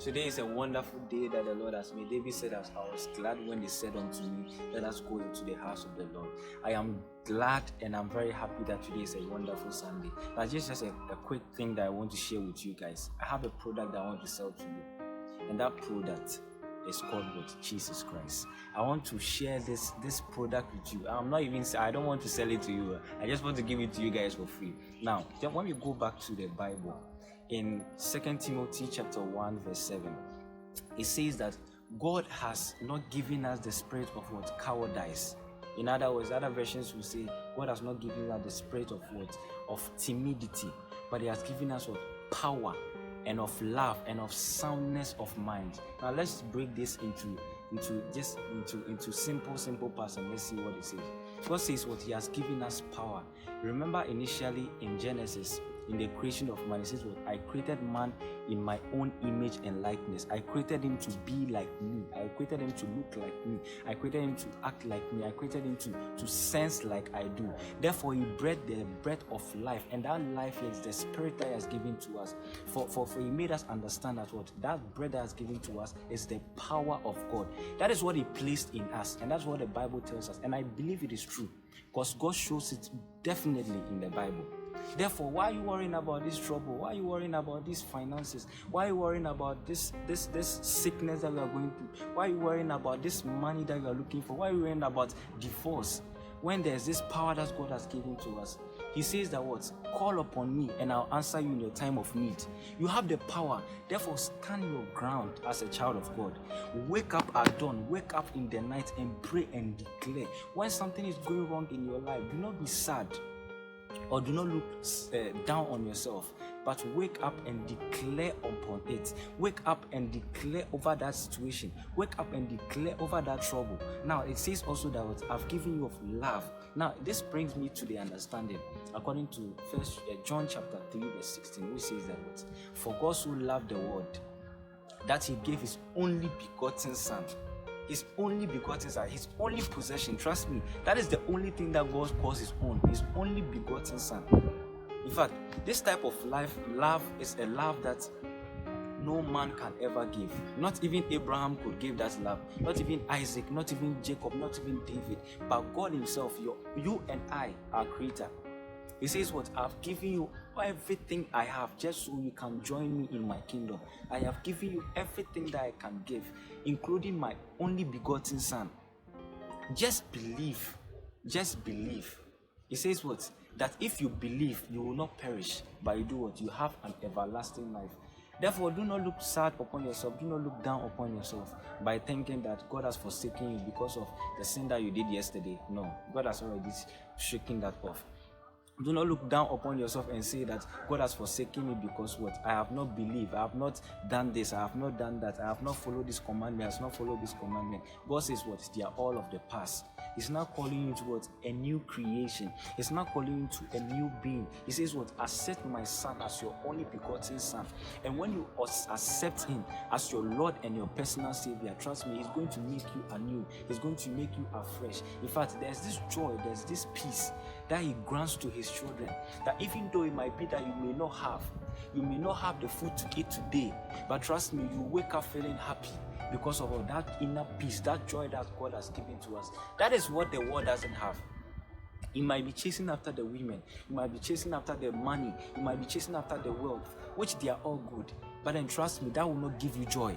Today is a wonderful day that the Lord has made. David said, "As I was glad when they said unto me, let us go into the house of the Lord." I am glad and I'm very happy that today is a wonderful Sunday. But just a quick thing that I want to share with you guys. I have a product that I want to sell to you. And that product is called what? Jesus Christ. I want to share this product with you. I don't want to sell it to you. I just want to give it to you guys for free. Now, then when we go back to the Bible, in 2 Timothy chapter 1 verse 7, it says that God has not given us the spirit of what? Cowardice. In other words, other versions will say God has not given us the spirit of what? Of timidity, but He has given us what? Power and of love and of soundness of mind. Now let's break this into simple parts and let's see what it says. God says what? He has given us power. Remember initially in Genesis, in the creation of man, it says what? I created man in my own image and likeness. I created him to be like me. I created him to look like me. I created him to act like me. I created him to sense like I do. Therefore, He breathed the breath of life, and that life is the spirit that He has given to us. For He made us understand that what? That breath that He has given to us is the power of God. That is what He placed in us, and that's what the Bible tells us. And I believe it is true, because God shows it definitely in the Bible. Therefore, why are you worrying about this trouble? Why are you worrying about these finances? Why are you worrying about this sickness that you are going through? Why are you worrying about this money that you are looking for? Why are you worrying about divorce? When there's this power that God has given to us, He says that what? Call upon me and I'll answer you in your time of need. You have the power. Therefore, stand your ground as a child of God. Wake up at dawn. Wake up in the night and pray and declare. When something is going wrong in your life, do not be sad. Or do not look down on yourself, but wake up and declare upon it. Wake up and declare over that situation. Wake up and declare over that trouble. Now, it says also that what? I've given you of love. Now, this brings me to the understanding, according to John chapter 3 verse 16, which says that what? For God so loved the world that He gave His only begotten Son. His only begotten Son, His only possession. Trust me, that is the only thing that God calls His own. His only begotten Son. In fact, this type of love is a love that no man can ever give. Not even Abraham could give that love. Not even Isaac, not even Jacob, not even David. But God Himself, you and I, our Creator. He says what? I've given you everything I have just so you can join me in my kingdom. I have given you everything that I can give, including my only begotten Son. Just believe. Just believe. He says what? That if you believe, you will not perish, but you do what? You have an everlasting life. Therefore, do not look sad upon yourself. Do not look down upon yourself by thinking that God has forsaken you because of the sin that you did yesterday. No, God has already shaken that off. Do not look down upon yourself and say that God has forsaken me because what? I have not believed. I have not done this. I have not done that. I have not followed this commandment. I have not followed this commandment. God says what? They are all of the past. He's not calling you towards a new creation. He's not calling you to a new being. He says what? Accept my Son as your only begotten Son. And when you accept Him as your Lord and your personal Savior, trust me, He's going to make you anew. He's going to make you afresh. In fact, there's this joy, there's this peace that He grants to His children, that even though it might be that you may not have the food to eat today, but trust me, you wake up feeling happy because of all that inner peace, that joy that God has given to us. That is what the world doesn't have. You might be chasing after the women, you might be chasing after the money, you might be chasing after the wealth, which they are all good, but then trust me, that will not give you joy.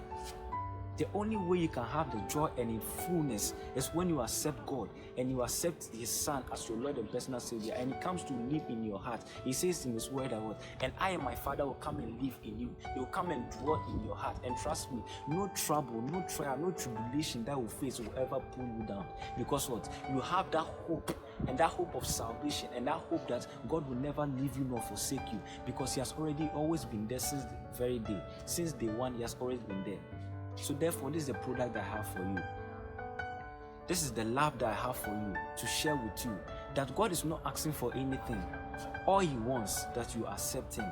The only way you can have the joy and in fullness is when you accept God and you accept His Son as your Lord and personal Savior, and He comes to live in your heart. He says in His word that what? And I and my Father will come and live in you. He will come and dwell in your heart. And trust me, no trouble, no trial, no tribulation that will face will ever pull you down. Because what? You have that hope, and that hope of salvation, and that hope that God will never leave you nor forsake you, because He has always been there since the very day. Since day one, He has always been there. So therefore, this is the product that I have for you. This is the love that I have for you to share with you. That God is not asking for anything. All He wants that you accept Him.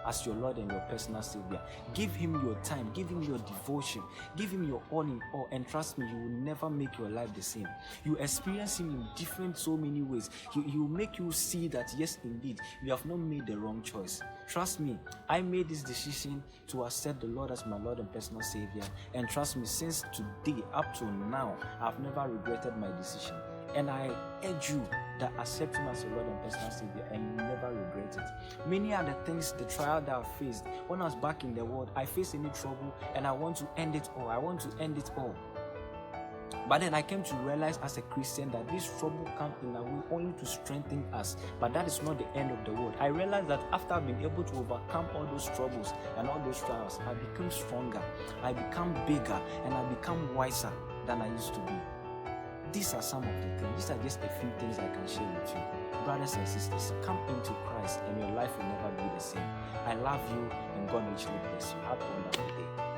as your Lord and your personal Savior. Give him your time, give him your devotion, give him your all in all, and trust me, you will never make your life the same. You experience him in different so many ways. He will make you see that yes, indeed, you have not made the wrong choice. Trust me, I made this decision to accept the Lord as my Lord and personal Savior, and trust me, since today up to now, I've never regretted my decision. And I urge you that accept him as your Lord and personal Savior, and you never regret it. Many are the things, the trial that I faced. When I was back in the world, I faced any trouble and I want to end it all. I want to end it all. But then I came to realize as a Christian that this trouble comes in a way only to strengthen us. But that is not the end of the world. I realized that after I've been able to overcome all those troubles and all those trials, I become stronger, I become bigger, and I become wiser than I used to be. These are some of the things. These are just a few things I can share with you. Brothers and sisters, come into Christ and your life will never be the same. I love you and God richly bless you. Have a wonderful day.